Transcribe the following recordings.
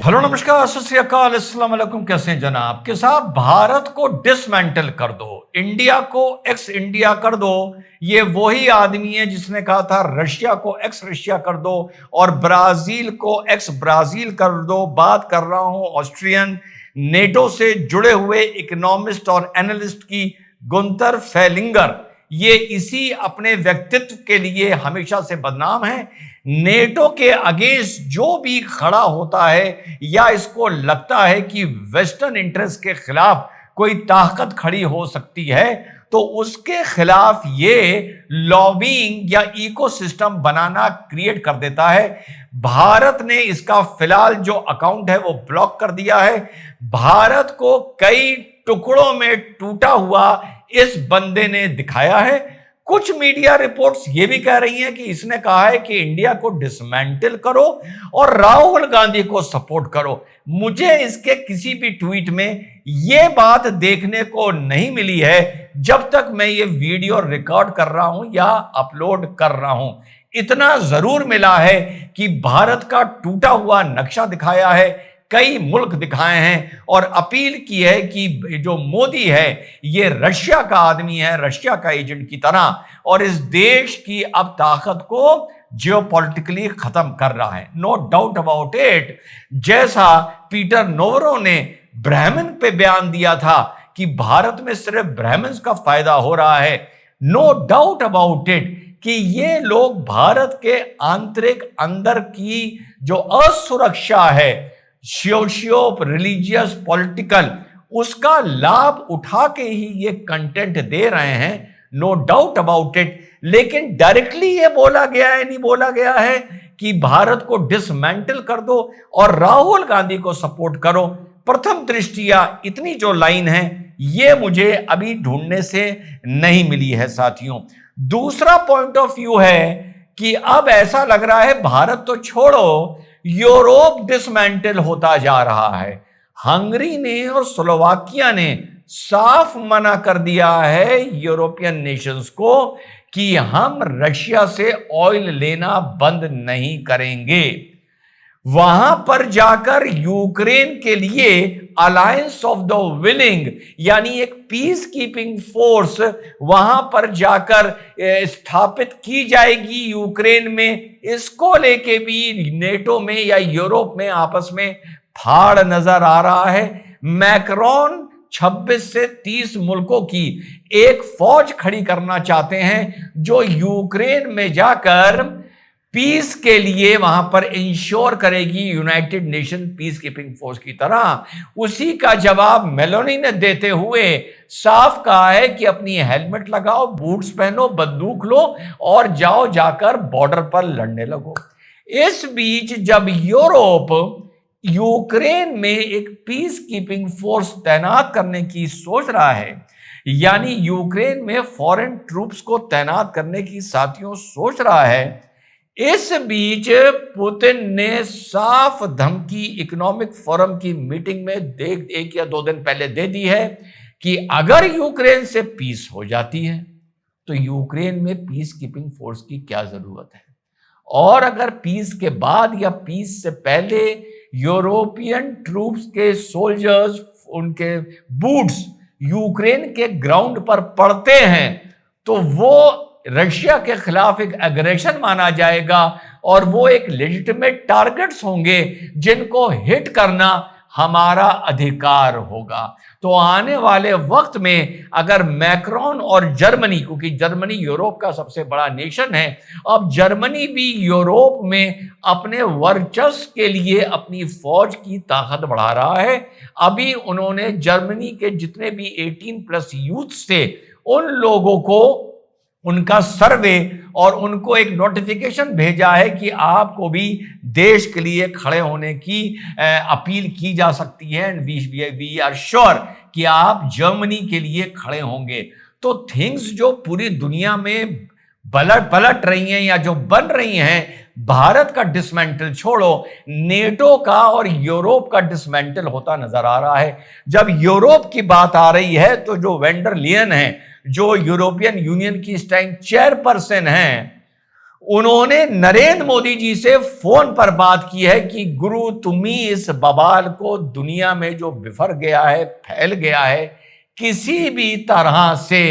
Hello नमस्कार सत श्री अकाल अस्सलाम वालेकुम। कैसे हैं जनाब के साहब? भारत को डिसमेंटल कर दो, इंडिया को एक्स इंडिया कर दो। ये वही आदमी है जिसने कहा था रशिया को एक्स रशिया कर दो और ब्राजील को एक्स ब्राजील कर दो। बात कर रहा हूं ऑस्ट्रियन नेटो से जुड़े हुए इकोनॉमिस्ट और एनालिस्ट की गुंतर फेलिंगर। ये इसी अपने व्यक्तित्व के लिए हमेशा से बदनाम है। नेटो के अगेंस्ट जो भी खड़ा होता है या इसको लगता है कि वेस्टर्न इंटरेस्ट के खिलाफ कोई ताकत खड़ी हो सकती है तो उसके खिलाफ ये लॉबिंग या इकोसिस्टम बनाना क्रिएट कर देता है। भारत ने इसका फिलहाल जो अकाउंट है वो ब्लॉक कर दिया है। भारत को कई टुकड़ों में टूटा हुआ इस बंदे ने दिखाया है। कुछ मीडिया रिपोर्ट्स ये भी कह रही हैं कि इसने कहा है कि इंडिया को डिसमेंटल करो और राहुल गांधी को सपोर्ट करो। मुझे इसके किसी भी ट्वीट में ये बात देखने को नहीं मिली है जब तक मैं ये वीडियो रिकॉर्ड कर रहा हूं या अपलोड कर रहा हूं। इतना जरूर मिला है कि भारत का टूटा हुआ नक्शा दिखाया है, कई मुल्क दिखाए हैं और अपील की है कि जो मोदी है ये रशिया का आदमी है, रशिया का एजेंट की तरह, और इस देश की अब ताकत को जियोपॉलिटिकली खत्म कर रहा है। No doubt about it. जैसा पीटर नोवरो ने ब्राह्मण पे बयान दिया था कि भारत में सिर्फ ब्राह्मण्स का फायदा हो रहा है, नो डाउट अबाउट इट कि ये लोग भारत के आंतरिक अंदर की जो असुरक्षा है सोशियो रिलीजियस पॉलिटिकल, उसका लाभ उठा के ही ये कंटेंट दे रहे हैं, नो डाउट अबाउट इट। लेकिन डायरेक्टली ये बोला गया है, नहीं बोला गया है कि भारत को डिसमेंटल कर दो और राहुल गांधी को सपोर्ट करो। प्रथम दृष्टिया इतनी जो लाइन है ये मुझे अभी ढूंढने से नहीं मिली है साथियों। दूसरा पॉइंट ऑफ व्यू है कि अब ऐसा लग रहा है भारत तो छोड़ो, यूरोप डिसमेंटल होता जा रहा है। हंगरी ने और स्लोवाकिया ने साफ मना कर दिया है यूरोपियन नेशंस को कि हम रशिया से ऑयल लेना बंद नहीं करेंगे। वहां पर जाकर यूक्रेन के लिए अलायंस ऑफ द विलिंग यानी एक पीस कीपिंग फोर्स वहां पर जाकर स्थापित की जाएगी यूक्रेन में। इसको लेके भी नेटो में या यूरोप में आपस में फाड़ नजर आ रहा है। मैक्रोन 26 से 30 मुल्कों की एक फौज खड़ी करना चाहते हैं जो यूक्रेन में जाकर पीस के लिए वहां पर इंश्योर करेगी United nation peace keeping force की तरह। उसी का जवाब मेलोनी ने देते हुए साफ कहा है कि अपनी हेलमेट लगाओ, बूट्स पहनो, बंदूक लो और जाओ जाकर बॉर्डर पर लड़ने लगो। इस बीच जब यूरोप यूक्रेन में एक पीस कीपिंग फोर्स तैनात करने की सोच रहा है, यानी यूक्रेन में फॉरेन ट्रूप्स को तैनात करने की साथियों सोच रहा है, इस बीच पुतिन ने साफ धमकी इकोनॉमिक फोरम की मीटिंग में एक या 2 दिन पहले दे दी है कि अगर यूक्रेन से पीस हो जाती है तो यूक्रेन में पीस कीपिंग फोर्स की क्या जरूरत है, और अगर पीस के बाद या पीस से पहले यूरोपियन ट्रूप्स के सोल्जर्स उनके बूट्स यूक्रेन के ग्राउंड पर पड़ते हैं तो वो रशिया के खिलाफ एक एग्रेशन माना जाएगा और वो एक लेजिटिमेट टारगेट्स होंगे जिनको हिट करना हमारा अधिकार होगा। तो आने वाले वक्त में अगर मैक्रोन और जर्मनी, क्योंकि जर्मनी यूरोप का सबसे बड़ा नेशन है, अब जर्मनी भी यूरोप में अपने वर्चस्व के लिए अपनी फौज की ताकत बढ़ा रहा है। अभी उन्होंने जर्मनी के जितने भी 18+ यूथ थे उन लोगों को उनका सर्वे और उनको एक नोटिफिकेशन भेजा है कि आपको भी देश के लिए खड़े होने की अपील की जा सकती है एंड वी आर श्योर कि आप जर्मनी के लिए खड़े होंगे। तो थिंग्स जो पूरी दुनिया में पलट रही हैं या जो बन रही हैं, भारत का डिसमेंटल छोड़ो, नेटो का और यूरोप का डिसमेंटल होता नजर आ रहा है। जब यूरोप की बात आ रही है तो जो वेंडर लियन है, जो यूरोपियन यूनियन की इस टाइम चेयरपर्सन हैं, उन्होंने नरेंद्र मोदी जी से फोन पर बात की है कि गुरु तुम ही इस बवाल को दुनिया में जो बिफर गया है, फैल गया है, किसी भी तरह से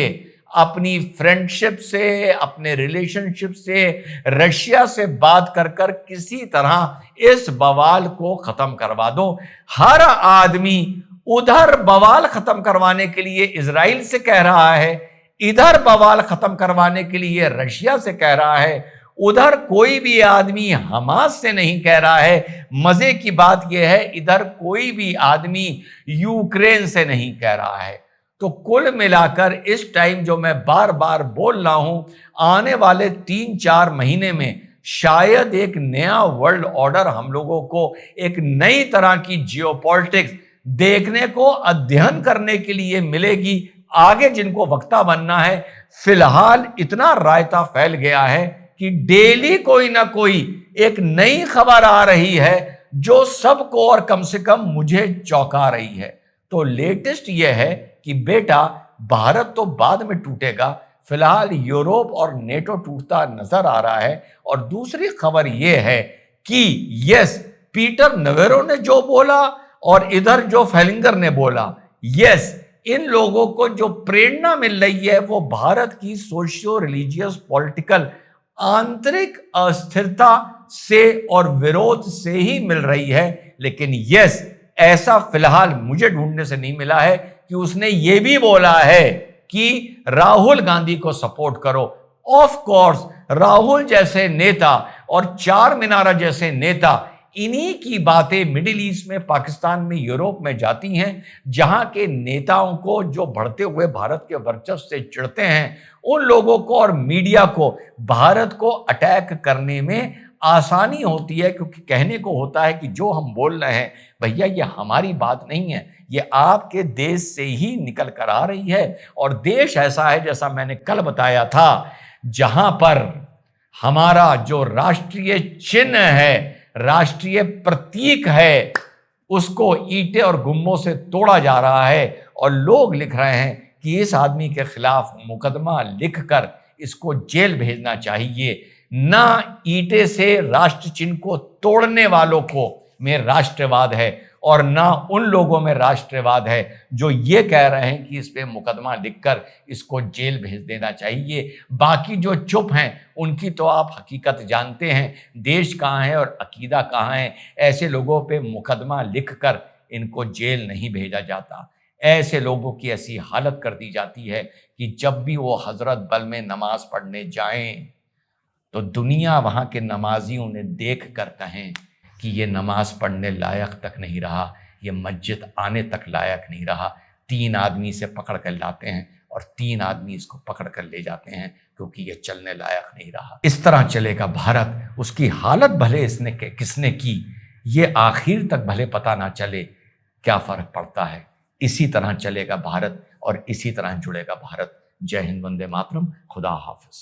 अपनी फ्रेंडशिप से, अपने रिलेशनशिप से, रशिया से बात कर कर किसी तरह इस बवाल को खत्म करवा दो। हर आदमी उधर बवाल खत्म करवाने के लिए इजराइल से कह रहा है, इधर बवाल खत्म करवाने के लिए रशिया से कह रहा है, उधर कोई भी आदमी हमास से नहीं कह रहा है। मजे की बात यह है, इधर कोई भी आदमी यूक्रेन से नहीं कह रहा है। तो कुल मिलाकर इस टाइम जो मैं बार बार बोल रहा हूं, आने वाले 3-4 महीने में शायद एक नया वर्ल्ड ऑर्डर हम लोगों को, एक नई तरह की जियोपॉलिटिक्स देखने को, अध्ययन करने के लिए मिलेगी। आगे जिनको वक्ता बनना है, फिलहाल इतना रायता फैल गया है कि डेली कोई ना कोई एक नई खबर आ रही है जो सबको और कम से कम मुझे चौंका रही है। तो लेटेस्ट यह है कि बेटा भारत तो बाद में टूटेगा, फिलहाल यूरोप और नेटो टूटता नजर आ रहा है। और दूसरी खबर यह है कि यस, पीटर नवेरो ने जो बोला और इधर जो फेलिंगर ने बोला, यस, इन लोगों को जो प्रेरणा मिल रही है वो भारत की सोशियो रिलीजियस पॉलिटिकल आंतरिक अस्थिरता से और विरोध से ही मिल रही है। लेकिन यस, ऐसा फिलहाल मुझे ढूंढने से नहीं मिला है कि उसने ये भी बोला है कि राहुल गांधी को सपोर्ट करो। ऑफ कोर्स, राहुल जैसे नेता और चार मीनारा जैसे नेता, इन्हीं की बातें मिडिल ईस्ट में, पाकिस्तान में, यूरोप में जाती हैं, जहां के नेताओं को जो बढ़ते हुए भारत के वर्चस्व से चिढ़ते हैं, उन लोगों को और मीडिया को भारत को अटैक करने में आसानी होती है। क्योंकि कहने को होता है कि जो हम बोल रहे हैं भैया, ये हमारी बात नहीं है, ये आपके देश से ही निकल कर आ रही है। और देश ऐसा है, जैसा मैंने कल बताया था, जहां पर हमारा जो राष्ट्रीय चिन्ह है, राष्ट्रीय प्रतीक है, उसको ईंटें और गुम्मों से तोड़ा जा रहा है। और लोग लिख रहे हैं कि इस आदमी के खिलाफ मुकदमा लिखकर इसको जेल भेजना चाहिए। ना ईंटे से राष्ट्र चिन्ह को तोड़ने वालों को में राष्ट्रवाद है, और ना उन लोगों में राष्ट्रवाद है जो ये कह रहे हैं कि इस पे मुकदमा लिखकर इसको जेल भेज देना चाहिए। बाकी जो चुप हैं उनकी तो आप हकीकत जानते हैं, देश कहाँ है और अकीदा कहाँ है। ऐसे लोगों पे मुकदमा लिखकर इनको जेल नहीं भेजा जाता। ऐसे लोगों की ऐसी हालत कर दी जाती है कि जब भी वो हजरत बल में नमाज पढ़ने जाएं तो दुनिया वहाँ के नमाजियों ने देख कर कहें कि ये नमाज पढ़ने लायक तक नहीं रहा, ये मस्जिद आने तक लायक नहीं रहा। 3 आदमी से पकड़ कर लाते हैं और 3 आदमी इसको पकड़ कर ले जाते हैं क्योंकि ये चलने लायक नहीं रहा। इस तरह चलेगा भारत। उसकी हालत भले इसने किसने की, ये आखिर तक भले पता ना चले, क्या फर्क पड़ता है। इसी तरह चलेगा भारत और इसी तरह जुड़ेगा भारत। जय हिंद, वंदे मातरम, खुदा हाफिज।